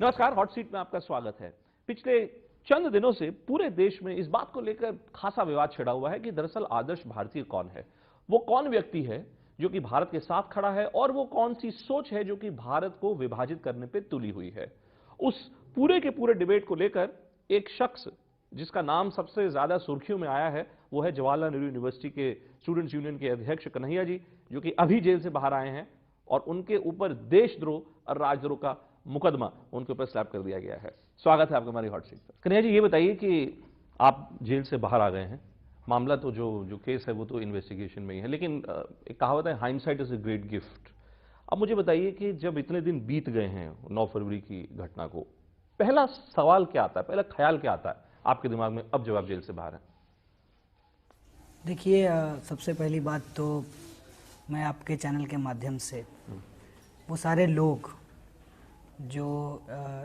नमस्कार, hot seat में आपका स्वागत है। पिछले चंद दिनों से पूरे देश में इस बात को लेकर खासा विवाद छिड़ा हुआ है कि दरअसल आदर्श भारतीय कौन है। वो कौन व्यक्ति है जो कि भारत के साथ खड़ा है और वो कौन सी सोच है जो कि भारत को विभाजित करने पे तुली हुई है। उस पूरे के पूरे डिबेट को लेकर एक शख्स जिसका नाम सबसे ज्यादा सुर्खियों में आया है वो है जवाहरलाल नेहरू यूनिवर्सिटी के स्टूडेंट्स यूनियन के अध्यक्ष कन्हैया जी, जो कि अभी जेल से बाहर आए हैं और उनके ऊपर देशद्रोह और राजद्रोह का मुकदमा उनके ऊपर स्लैप कर दिया गया है। स्वागत है आपका हमारी हॉट सीट पर। कन्हैया जी, ये बताइए कि आप जेल से बाहर आ गए हैं, मामला तो जो केस है वो तो इन्वेस्टिगेशन में ही है, लेकिन एक कहावत है hindsight is a great gift. अब मुझे बताइए कि जब इतने दिन बीत गए हैं 9 फरवरी की घटना को, पहला सवाल क्या आता है, पहला ख्याल क्या आता है आपके दिमाग में अब जब आप जेल से बाहर हैं? देखिए, सबसे पहली बात तो मैं आपके चैनल के माध्यम से वो सारे लोग जो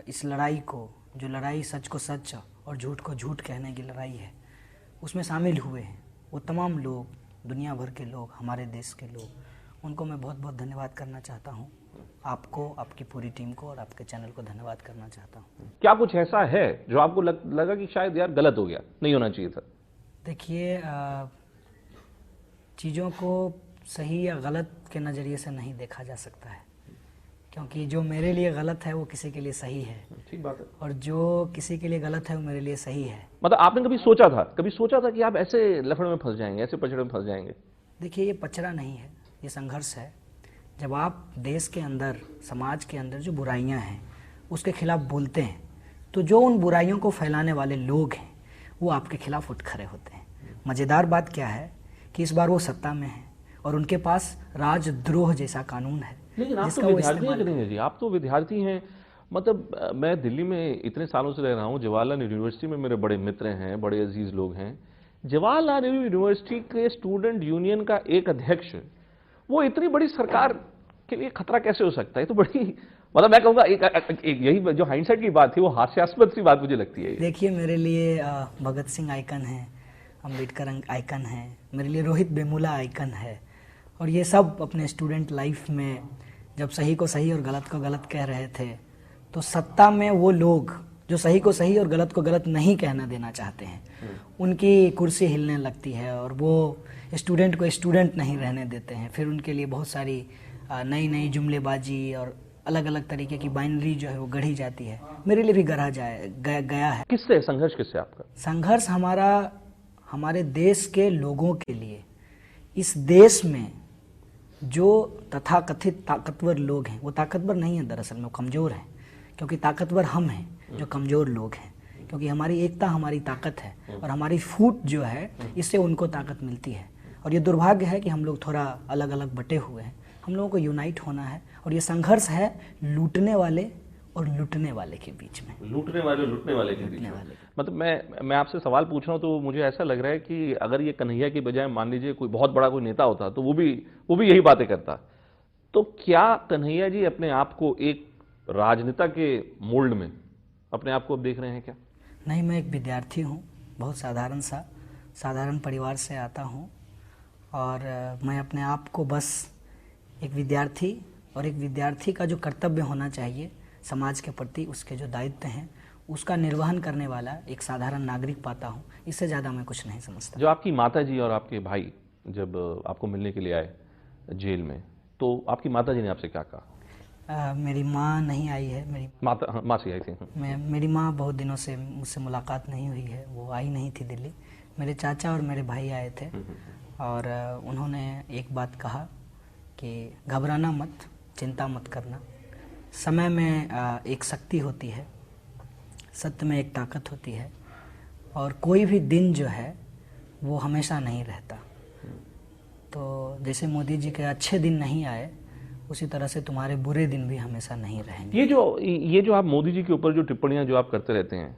इस लड़ाई को, जो लड़ाई सच को सच और झूठ को झूठ कहने की लड़ाई है, उसमें शामिल हुए हैं, वो तमाम लोग, दुनिया भर के लोग, हमारे देश के लोग, उनको मैं बहुत बहुत धन्यवाद करना चाहता हूँ। आपको, आपकी पूरी टीम को और आपके चैनल को धन्यवाद करना चाहता हूँ। क्या कुछ ऐसा है जो आपको लगा कि शायद यार गलत हो गया, नहीं होना चाहिए था? देखिए, चीज़ों को सही या गलत के नज़रिए से नहीं देखा जा सकता है, क्योंकि जो मेरे लिए गलत है वो किसी के लिए सही है। ठीक बात है। और जो किसी के लिए गलत है वो मेरे लिए सही है। मतलब आपने कभी सोचा था कि आप ऐसे लफड़े में फंस जाएंगे, ऐसे पचड़े में फंस जाएंगे? देखिए, ये पचड़ा नहीं है, ये संघर्ष है। जब आप देश के अंदर, समाज के अंदर जो बुराइयां हैं उसके खिलाफ बोलते हैं, तो जो उन बुराइयों को फैलाने वाले लोग हैं वो आपके खिलाफ उठ खड़े होते हैं। मज़ेदार बात क्या है कि इस बार वो सत्ता में है और उनके पास राजद्रोह जैसा कानून है। लेकिन आप तो विद्यार्थी हैं करेंगे जी, आप तो विद्यार्थी हैं। मतलब मैं दिल्ली में इतने सालों से रह रहा हूँ, जवाहरलाल नेहरू यूनिवर्सिटी में मेरे बड़े मित्र हैं, बड़े अजीज लोग हैं। जवाहरलाल नेहरू यूनिवर्सिटी के स्टूडेंट यूनियन का एक अध्यक्ष, वो इतनी बड़ी सरकार के लिए खतरा कैसे हो सकता है? तो बड़ी, मतलब मैं कहूँगा एक यही जो हाइंडसाइट की बात थी वो हास्यास्पद सी बात मुझे लगती है। देखिए, मेरे लिए भगत सिंह आइकन है, अम्बेडकर आइकन है, मेरे लिए रोहित वेमुला आइकन है, और ये सब अपने स्टूडेंट लाइफ में जब सही को सही और गलत को गलत कह रहे थे, तो सत्ता में वो लोग जो सही को सही और गलत को गलत नहीं कहना देना चाहते हैं, उनकी कुर्सी हिलने लगती है और वो स्टूडेंट को स्टूडेंट नहीं रहने देते हैं। फिर उनके लिए बहुत सारी नई नई जुमलेबाजी और अलग अलग तरीके की बाइनरी जो है वो गढ़ी जाती है। मेरे लिए भी गया है। किससे संघर्ष, किससे आपका संघर्ष? हमारा, हमारे देश के लोगों के लिए, इस देश में जो तथाकथित ताकतवर लोग हैं, वो ताकतवर नहीं है दरअसल में, वो कमज़ोर हैं, क्योंकि ताकतवर हम हैं जो कमज़ोर लोग हैं, क्योंकि हमारी एकता हमारी ताकत है और हमारी फूट जो है इससे उनको ताकत मिलती है। और ये दुर्भाग्य है कि हम लोग थोड़ा अलग अलग बटे हुए हैं। हम लोगों को यूनाइट होना है और ये संघर्ष है लूटने वाले और लुटने वाले के बीच में। लूटने वाले लुटने वाले के बीच में। मतलब मैं आपसे सवाल पूछ रहा हूं तो मुझे ऐसा लग रहा है कि अगर ये कन्हैया की बजाय मान लीजिए कोई बहुत बड़ा कोई नेता होता तो वो भी यही बातें करता। तो क्या कन्हैया जी अपने आप को एक राजनेता के मोल्ड में अपने आप को अब देख रहे हैं क्या? नहीं, मैं एक विद्यार्थी हूँ, बहुत साधारण परिवार से आता हूँ, और मैं अपने आप को बस एक विद्यार्थी, और एक विद्यार्थी का जो कर्तव्य होना चाहिए समाज के प्रति, उसके जो दायित्व हैं उसका निर्वहन करने वाला एक साधारण नागरिक पाता हूँ। इससे ज़्यादा मैं कुछ नहीं समझता। जो आपकी माता जी और आपके भाई जब आपको मिलने के लिए आए जेल में, तो आपकी माता जी ने आपसे क्या कहा? मेरी माँ नहीं आई है। मेरी माँ से आई थी? मेरी माँ बहुत दिनों से मुझसे मुलाकात नहीं हुई है, वो आई नहीं थी दिल्ली। मेरे चाचा और मेरे भाई आए थे और उन्होंने एक बात कहा कि घबराना मत, चिंता मत करना, समय में एक शक्ति होती है, सत्य में एक ताकत होती है, और कोई भी दिन जो है वो हमेशा नहीं रहता। तो जैसे मोदी जी के अच्छे दिन नहीं आए, उसी तरह से तुम्हारे बुरे दिन भी हमेशा नहीं रहेंगे। ये जो आप मोदी जी के ऊपर जो टिप्पणियां जो आप करते रहते हैं,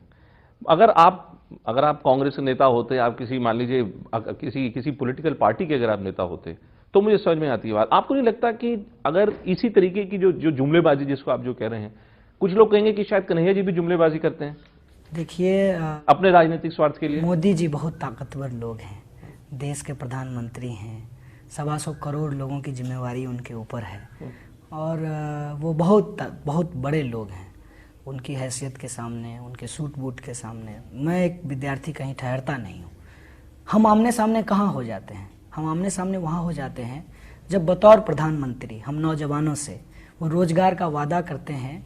अगर आप कांग्रेस के नेता होते, आप किसी, मान लीजिए किसी पॉलिटिकल पार्टी के अगर आप नेता होते, तो मुझे समझ में आती है बात। आपको नहीं लगता कि अगर इसी तरीके की जो जुमलेबाजी जिसको आप जो कह रहे हैं, कुछ लोग कहेंगे कि शायद कन्हैया जी भी जुमलेबाजी करते हैं देखिए, अपने राजनीतिक स्वार्थ के लिए? मोदी जी बहुत ताकतवर लोग हैं, देश के प्रधानमंत्री हैं, 125 करोड़ लोगों की जिम्मेवारी उनके ऊपर है, और वो बहुत बड़े लोग हैं। उनकी हैसियत के सामने, उनके सूट बूट के सामने मैं एक विद्यार्थी कहीं ठहरता नहीं हूँ। हम आमने सामने कहाँ हो जाते हैं? हम आमने सामने वहाँ हो जाते हैं जब बतौर प्रधानमंत्री हम नौजवानों से वो रोजगार का वादा करते हैं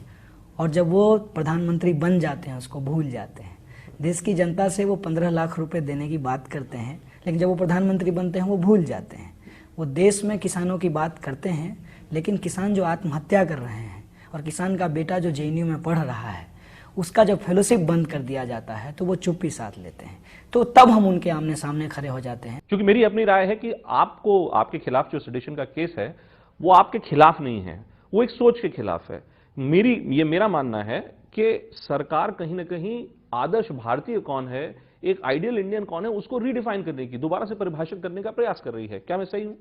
और जब वो प्रधानमंत्री बन जाते हैं उसको भूल जाते हैं। देश की जनता से वो 15 लाख रुपए देने की बात करते हैं, लेकिन जब वो प्रधानमंत्री बनते हैं वो भूल जाते हैं। वो देश में किसानों की बात करते हैं, लेकिन किसान जो आत्महत्या कर रहे हैं और किसान का बेटा जो जेएनयू में पढ़ रहा है उसका जब फेलोशिप बंद कर दिया जाता है तो वो चुप्पी साध लेते हैं। तो तब हम उनके आमने सामने खड़े हो जाते हैं। क्योंकि मेरी अपनी राय है कि आपको, आपके खिलाफ जो सेडिशन का केस है वो आपके खिलाफ नहीं है, वो एक सोच के खिलाफ है। मेरा मानना है कि सरकार कहीं ना कहीं आदर्श भारतीय कौन है, एक आइडियल इंडियन कौन है, उसको रीडिफाइन करने की, दोबारा से परिभाषित करने का प्रयास कर रही है। क्या मैं सही हूं?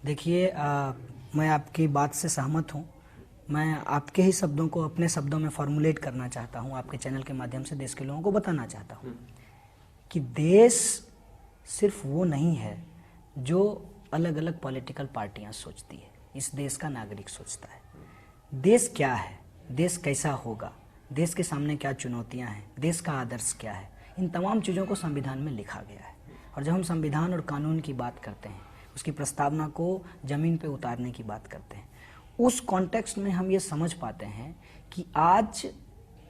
देखिए, मैं आपकी बात से सहमत हूं। मैं आपके ही शब्दों को अपने शब्दों में फॉर्मुलेट करना चाहता हूं, आपके चैनल के माध्यम से देश के लोगों को बताना चाहता हूं कि देश सिर्फ वो नहीं है जो अलग अलग पॉलिटिकल पार्टियां सोचती है। इस देश का नागरिक सोचता है देश क्या है, देश कैसा होगा, देश के सामने क्या चुनौतियां हैं, देश का आदर्श क्या है। इन तमाम चीज़ों को संविधान में लिखा गया है। और जब हम संविधान और कानून की बात करते हैं, उसकी प्रस्तावना को ज़मीन पे उतारने की बात करते हैं, उस कॉन्टेक्स्ट में हम ये समझ पाते हैं कि आज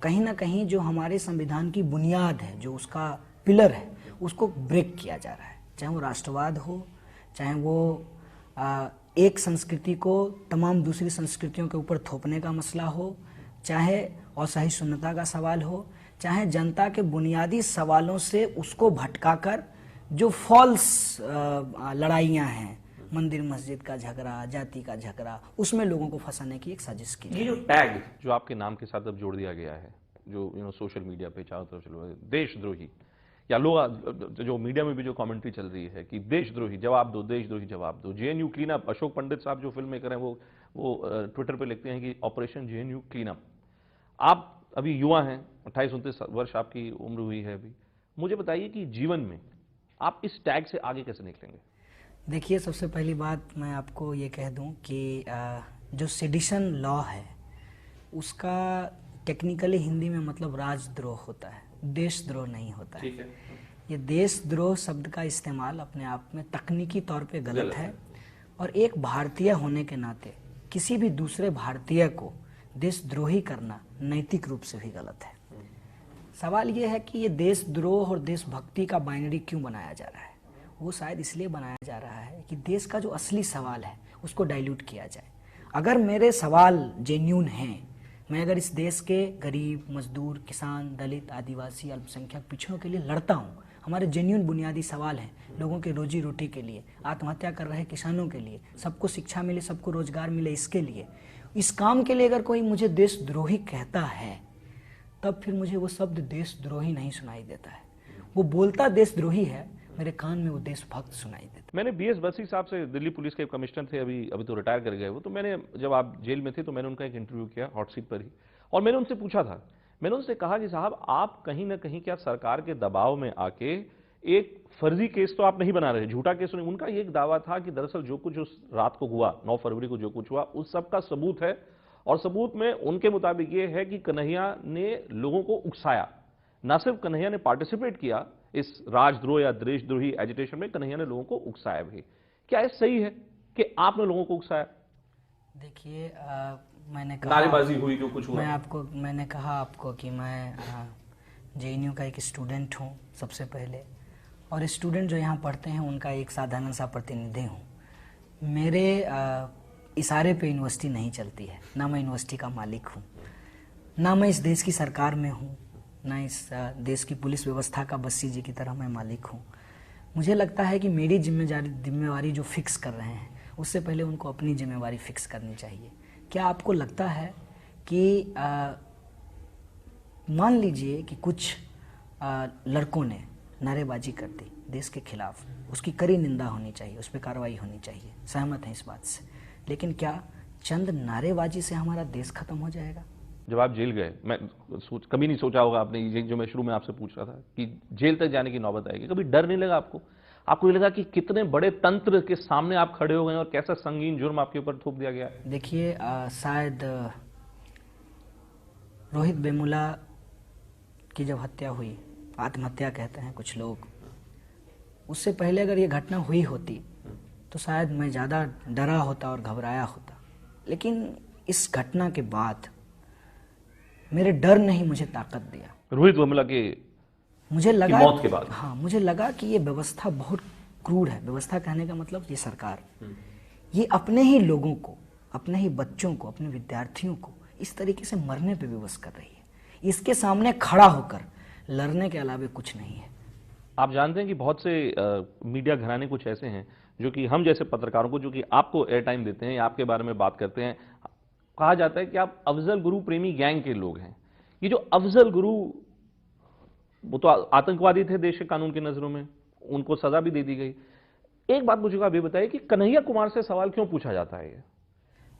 कहीं ना कहीं जो हमारे संविधान की बुनियाद है, जो उसका पिलर है, उसको ब्रेक किया जा रहा है। चाहे वो राष्ट्रवाद हो, चाहे वो एक संस्कृति को तमाम दूसरी संस्कृतियों के ऊपर थोपने का मसला हो, चाहे असहिष्णुता का सवाल हो, चाहे जनता के बुनियादी सवालों से उसको भटकाकर जो फॉल्स लड़ाइयाँ हैं, मंदिर मस्जिद का झगड़ा, जाति का झगड़ा, उसमें लोगों को फंसाने की एक साजिश की। ये जो टैग जो आपके नाम के साथ अब जोड़ दिया गया है, जो सोशल मीडिया पे चारों तरफ चलो, देशद्रोही, या लोग जो मीडिया में भी जो कमेंट्री चल रही है कि देशद्रोही जवाब दो, देशद्रोही जवाब दो, JNU clean up, Ashok Pandit साहब जो फिल्म मेकर हैं वो ट्विटर पे लिखते हैं कि ऑपरेशन जेएनयू क्लीन अप। आप अभी युवा हैं, 28-29 वर्ष आपकी उम्र हुई है अभी। मुझे बताइए कि जीवन में आप इस टैग से आगे कैसे निकलेंगे? देखिए, सबसे पहली बात मैं आपको ये कह दूं कि जो सेडिशन लॉ है उसका टेक्निकली हिंदी में मतलब राजद्रोह होता है, देशद्रोह नहीं होता है। ठीक है। ये देशद्रोह शब्द का इस्तेमाल अपने आप में तकनीकी तौर पे गलत है और एक भारतीय होने के नाते किसी भी दूसरे भारतीय को देशद्रोही करना नैतिक रूप से भी गलत है। सवाल ये है कि ये देशद्रोह और देशभक्ति का बाइनरी क्यों बनाया जा रहा है? वो शायद इसलिए बनाया जा रहा है कि देश का जो असली सवाल है उसको डाइल्यूट किया जाए। अगर मेरे सवाल जेन्यून हैं, मैं अगर इस देश के गरीब, मजदूर, किसान, दलित, आदिवासी, अल्पसंख्यक, पिछड़ों के लिए लड़ता हूँ, हमारे जेन्यून बुनियादी सवाल हैं, लोगों के रोजी रोटी के लिए, आत्महत्या कर रहे किसानों के लिए, सबको शिक्षा मिले, सबको रोजगार मिले, इसके लिए, इस काम के लिए अगर कोई मुझे देशद्रोही कहता है, तब फिर मुझे वो शब्द देशद्रोही नहीं सुनाई देता है। वो बोलता देशद्रोही है, मेरे कान में वो देशभक्त सुनाई देता। मैंने बीएस बसी साहब से, दिल्ली पुलिस के कमिश्नर थे, अभी तो रिटायर कर गए वो, तो मैंने, जब आप जेल में थे तो मैंने उनका एक इंटरव्यू किया हॉट सीट पर ही, और मैंने उनसे पूछा था, मैंने उनसे कहा कि साहब आप कहीं ना कहीं क्या सरकार के दबाव में आके एक फर्जी केस तो आप नहीं बना रहे, झूठा केस नहीं। उनका ये एक दावा था कि दरअसल जो कुछ उस रात को हुआ, 9 फरवरी को जो कुछ हुआ, उस सब का सबूत है, और सबूत में उनके मुताबिक ये है कि कन्हैया ने लोगों को उकसाया। न सिर्फ कन्हैया ने पार्टिसिपेट किया इस राजद्रोह या देशद्रोही एजिटेशन में, कन्हैया ने लोगों को उकसाया भी। क्या ये सही है कि आपने लोगों को उकसाया? देखिए, मैंने कहा, नारेबाजी हुई जो कुछ हुआ, मैंने कहा आपको कि मैं जेएनयू का एक स्टूडेंट हूँ सबसे पहले, और स्टूडेंट जो यहाँ पढ़ते हैं उनका एक साधारण सा प्रतिनिधि हूँ। मेरे इशारे पे यूनिवर्सिटी नहीं चलती है, ना मैं यूनिवर्सिटी का मालिक हूँ, ना मैं इस देश की सरकार में हूँ, ना इस देश की पुलिस व्यवस्था का बस्सी जी की तरह मैं मालिक हूँ। मुझे लगता है कि मेरी जिम्मेवारी जो फिक्स कर रहे हैं, उससे पहले उनको अपनी जिम्मेवारी फिक्स करनी चाहिए। क्या आपको लगता है कि मान लीजिए कि कुछ लड़कों ने नारेबाजी कर दी देश के खिलाफ, उसकी कड़ी निंदा होनी चाहिए, उस पर कार्रवाई होनी चाहिए, सहमत हैं इस बात से, लेकिन क्या चंद नारेबाजी से हमारा देश खत्म हो जाएगा? जब आप जेल गए, मैं कभी नहीं सोचा होगा आपने, ये जो मैं शुरू में आपसे पूछ रहा था कि जेल तक जाने की नौबत आएगी, कभी डर नहीं लगा आपको? आपको ये लगा कि कितने बड़े तंत्र के सामने आप खड़े हो गए और कैसा संगीन जुर्म आपके ऊपर थोप दिया गया? देखिए, शायद रोहित वेमुला की जब हत्या हुई, आत्महत्या कहते हैं कुछ लोग, उससे पहले अगर ये घटना हुई होती तो शायद मैं ज़्यादा डरा होता और घबराया होता। लेकिन इस घटना के बाद मेरे डर ने ही मुझे ताकत दिया। रोहित वेमुला के मुझे लगा मौत के बाद? हाँ, मुझे लगा कि ये व्यवस्था बहुत क्रूर है। व्यवस्था कहने का मतलब ये सरकार, ये अपने ही लोगों को, अपने ही बच्चों को, अपने विद्यार्थियों को इस तरीके से मरने पे विवश कर रही है। इसके सामने खड़ा होकर लड़ने के अलावे कुछ नहीं है। आप जानते हैं कि बहुत से मीडिया घराने कुछ ऐसे हैं जो कि हम जैसे पत्रकारों को, जो कि आपको एयर टाइम देते हैं या आपके बारे में बात करते हैं, कहा जाता है कि आप अफजल गुरु प्रेमी गैंग के लोग हैं। ये जो अफजल गुरु, वो तो आतंकवादी थे देश के कानून की नजरों में, उनको सजा भी दे दी गई। एक बात मुझे आप ये बताइए कि कन्हैया कुमार से सवाल क्यों पूछा जाता है? ये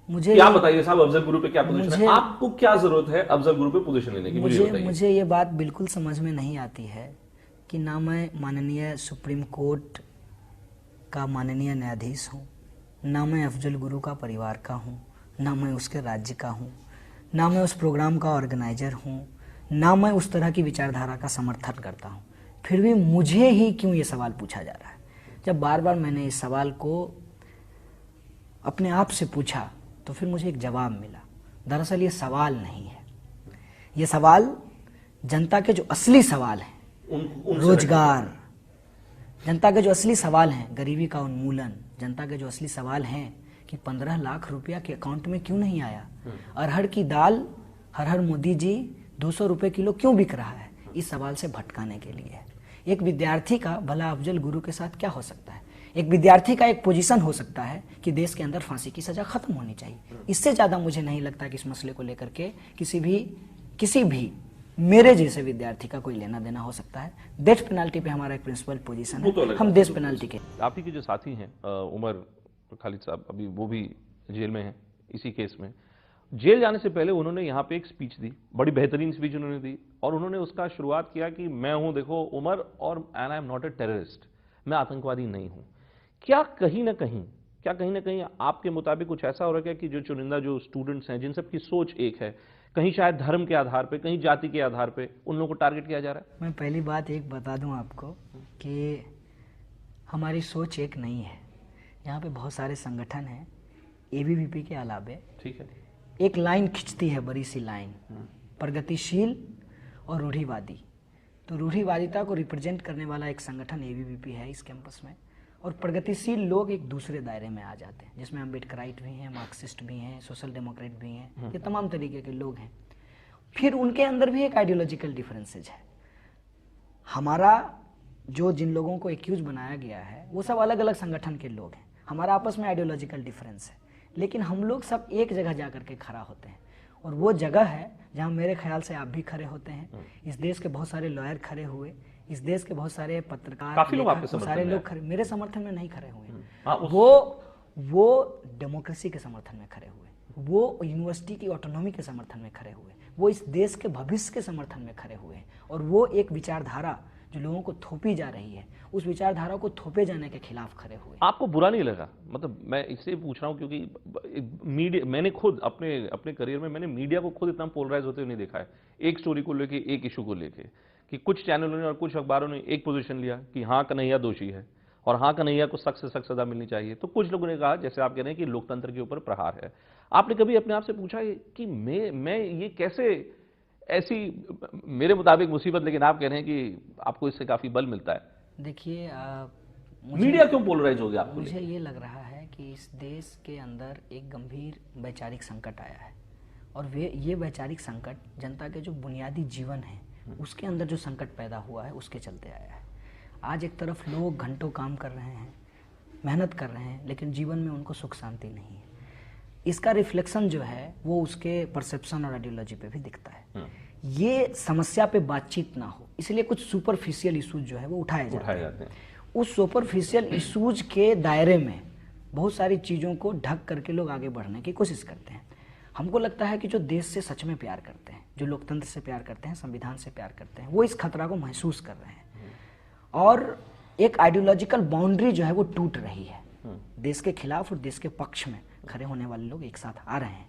मुझे क्या बताइए साहब, अफजल गुरु पे क्या पोजीशन है? आपको क्या जरूरत है अफजल गुरु पे पोजीशन लेने की? मुझे ये बात बिल्कुल समझ में नहीं आती है कि ना मैं माननीय सुप्रीम कोर्ट का माननीय न्यायाधीश हूँ, ना मैं अफजल गुरु का परिवार का हूँ, ना मैं उसके राज्य का हूँ, ना मैं उस प्रोग्राम का ऑर्गेनाइजर हूँ, ना मैं उस तरह की विचारधारा का समर्थन करता हूँ। फिर भी मुझे ही क्यों ये सवाल पूछा जा रहा है? जब बार बार मैंने इस सवाल को अपने आप से पूछा तो फिर मुझे एक जवाब मिला। दरअसल ये सवाल नहीं है, ये सवाल जनता के जो असली सवाल हैं, रोजगार, जनता के जो असली सवाल हैं, गरीबी का उन्मूलन, जनता के जो असली सवाल हैं कि 15 लाख रुपया के अकाउंट में क्यों नहीं आया, अरहर की दाल हर हर मोदी जी 200 रुपये किलो क्यों बिक रहा है, इस सवाल से भटकाने के लिए है। एक विद्यार्थी का भला अफजल गुरु के साथ क्या हो सकता है? एक विद्यार्थी का एक पोजीशन हो सकता है कि देश के अंदर फांसी की सजा खत्म होनी चाहिए। इससे ज़्यादा मुझे नहीं लगता कि इस मसले को लेकर के किसी भी मेरे जैसे विद्यार्थी का कोई लेना देना हो सकता है। डेथ पेनाल्टी पे हमारा एक प्रिंसिपल पोजीशन है, हम डेथ पेनाल्टी के। आप ही के जो साथी हैं उमर खालिद साहब, अभी वो भी जेल में हैं इसी केस में। जेल जाने से पहले उन्होंने यहाँ पे एक स्पीच दी, बड़ी बेहतरीन स्पीच उन्होंने दी, और उन्होंने उसका शुरुआत किया कि मैं हूं, देखो उमर, और and I am not a terrorist, मैं आतंकवादी नहीं हूं। क्या कहीं ना कहीं आपके मुताबिक कुछ ऐसा हो रहा है कि जो चुनिंदा जो स्टूडेंट्स हैं, जिन सब की सोच एक है, कहीं शायद धर्म के आधार पे, कहीं जाति के आधार पे उन लोगों को टारगेट किया जा रहा है? मैं पहली बात एक बता दूं आपको कि हमारी सोच एक नहीं है। यहाँ पे बहुत सारे संगठन हैं एबीवीपी के अलावे। ठीक है। एक लाइन खिंचती है, बड़ी सी लाइन, प्रगतिशील और रूढ़िवादी। तो रूढ़िवादिता को रिप्रेजेंट करने वाला एक संगठन एबीवीपी है इस कैंपस में, और प्रगतिशील लोग एक दूसरे दायरे में आ जाते हैं, जिसमें अम्बेडकराइट भी हैं, मार्क्सिस्ट भी हैं, सोशल डेमोक्रेट भी हैं, ये तमाम तरीके के लोग हैं। फिर उनके अंदर भी एक आइडियोलॉजिकल डिफरेंसेज है। हमारा जो जिन लोगों को एक्यूज बनाया गया है वो सब अलग अलग संगठन के लोग हैं, हमारा आपस में आइडियोलॉजिकल डिफरेंस है, लेकिन हम लोग सब एक जगह जा करके खड़ा होते हैं, और वो जगह है जहाँ मेरे ख्याल से आप भी खड़े होते हैं। इस देश के बहुत सारे लॉयर खड़े हुए, इस देश के बहुत सारे पत्रकार, काफी लोग आपके समर्थन सारे में लोग खड़े, मेरे समर्थन में नहीं खड़े हुए। वो वो डेमोक्रेसी के समर्थन में खड़े हुए, वो यूनिवर्सिटी की ऑटोनॉमी के समर्थन में खड़े हुए, वो इस देश के भविष्य के समर्थन में खड़े हुए, और वो एक विचारधारा जो लोगों को थोपी जा रही है, उस विचारधारा को थोपे जाने के खिलाफ खड़े हुए। आपको बुरा नहीं लगा? मतलब मैं इसलिए पूछ रहा हूं क्योंकि मीडिया, मैंने खुद अपने करियर में मैंने मीडिया को खुद इतना पोलराइज होते हुए नहीं देखा है। एक स्टोरी को लेके, एक इशू को लेके, कि कुछ चैनलों ने और कुछ अखबारों ने एक पोजीशन लिया कि हाँ कन्हैया दोषी है और हाँ कन्हैया को सख्त से सख्त सजा मिलनी चाहिए, तो कुछ लोगों ने कहा, जैसे आप कह रहे हैं, कि लोकतंत्र के ऊपर प्रहार है। आपने कभी अपने आप से पूछा कि मैं ये कैसे ऐसी, मेरे मुताबिक मुसीबत, लेकिन आप कह रहे हैं कि आपको इससे काफी बल मिलता है? देखिए, मीडिया क्यों पोलराइज हो गया आपको? मुझे ये लग रहा है कि इस देश के अंदर एक गंभीर वैचारिक संकट आया है, और ये वैचारिक संकट जनता के जो बुनियादी जीवन है उसके अंदर जो संकट पैदा हुआ है उसके चलते आया है। आज एक तरफ लोग घंटों काम कर रहे हैं, मेहनत कर रहे हैं, लेकिन जीवन में उनको सुख शांति नहीं है। इसका रिफ्लेक्शन जो है वो उसके परसेप्शन और आइडियोलॉजी पे भी दिखता है। ये समस्या पे बातचीत ना हो, इसलिए कुछ सुपरफिशियल इशूज जो है वो उठाए जाते हैं। उस सुपरफिशियल इशूज के दायरे में बहुत सारी चीज़ों को ढक करके लोग आगे बढ़ने की कोशिश करते हैं। हमको लगता है कि जो देश से सच में प्यार करते हैं, जो लोकतंत्र से प्यार करते हैं, संविधान से प्यार करते हैं, वो इस खतरा को महसूस कर रहे हैं, और एक आइडियोलॉजिकल बाउंड्री जो है वो टूट रही है। देश के खिलाफ और देश के पक्ष में खड़े होने वाले लोग एक साथ आ रहे हैं,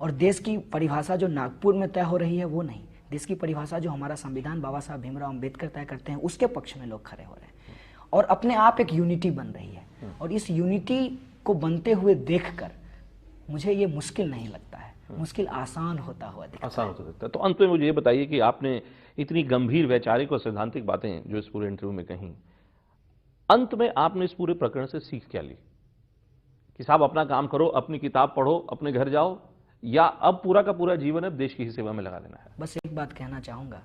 और देश की परिभाषा जो नागपुर में तय हो रही है वो नहीं, देश की परिभाषा जो हमारा संविधान बाबा साहब भीमराव अंबेडकर तय करते हैं उसके पक्ष में लोग खड़े हो रहे हैं और अपने आप एक यूनिटी बन रही है। और इस यूनिटी को बनते हुए देखकर मुझे ये मुश्किल नहीं लगता है, मुश्किल आसान होता हुआ दिखता है। आसान हो सकता है। तो अंत में मुझे ये बताइए कि आपने इतनी गंभीर वैचारिक और सैद्धांतिक बातें जो इस पूरे इंटरव्यू में कहीं, अंत में आपने इस पूरे प्रकरण से सीख क्या ली कि साहब अपना काम करो, अपनी किताब पढ़ो, अपने घर जाओ, या अब पूरा का पूरा जीवन अब देश की ही सेवा में लगा देना है? बस एक बात कहना चाहूँगा,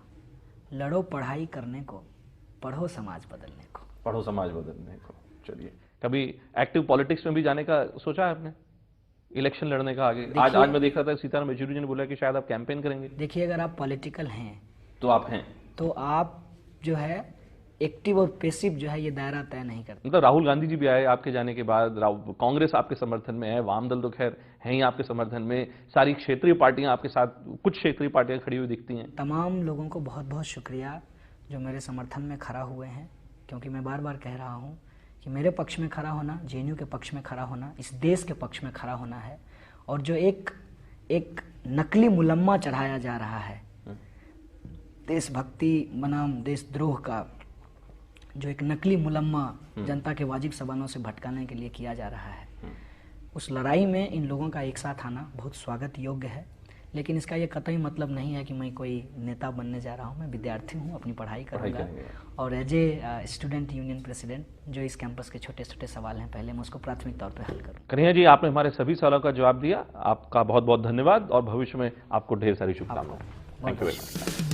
लड़ो पढ़ाई करने को, पढ़ो समाज बदलने को। पढ़ो समाज बदलने को। चलिए, कभी एक्टिव पॉलिटिक्स में भी जाने का सोचा है आपने, इलेक्शन लड़ने का आगे? आज मैं देख रहा था सीताराम येचुरी जी ने बोला कि शायद आप कैंपेन करेंगे। देखिए, अगर आप पॉलिटिकल हैं तो आप हैं, तो आप जो है एक्टिव और पैसिव जो है ये दायरा तय नहीं करते। मतलब राहुल गांधी जी भी आए आपके जाने के बाद, कांग्रेस आपके समर्थन में है, वाम दल तो खैर हैं ही आपके समर्थन में, सारी क्षेत्रीय पार्टियां आपके साथ, कुछ क्षेत्रीय पार्टियां खड़ी हुई दिखती हैं। तमाम लोगों को बहुत बहुत शुक्रिया जो मेरे समर्थन में खड़ा हुए हैं, क्योंकि मैं बार बार कह रहा हूँ कि मेरे पक्ष में खड़ा होना, जेएनयू के पक्ष में खड़ा होना, इस देश के पक्ष में खड़ा होना है। और जो एक नकली मुलम्मा चढ़ाया जा रहा है देशभक्ति बनाम देशद्रोह का, जो एक नकली मुलम्मा जनता के वाजिब सवालों से भटकाने के लिए किया जा रहा है, उस लड़ाई में इन लोगों का एक साथ आना बहुत स्वागत योग्य है। लेकिन इसका ये कतई मतलब नहीं है कि मैं कोई नेता बनने जा रहा हूँ। मैं विद्यार्थी हूँ, अपनी पढ़ाई करूँगा और as a student union president जो इस कैंपस के छोटे छोटे सवाल हैं पहले मैं उसको प्राथमिक तौर पर हल करूँ। कन्हैया जी, आपने हमारे सभी सवालों का जवाब दिया, आपका बहुत बहुत धन्यवाद और भविष्य में आपको ढेर सारी शुभकामनाएं। Thank you very much.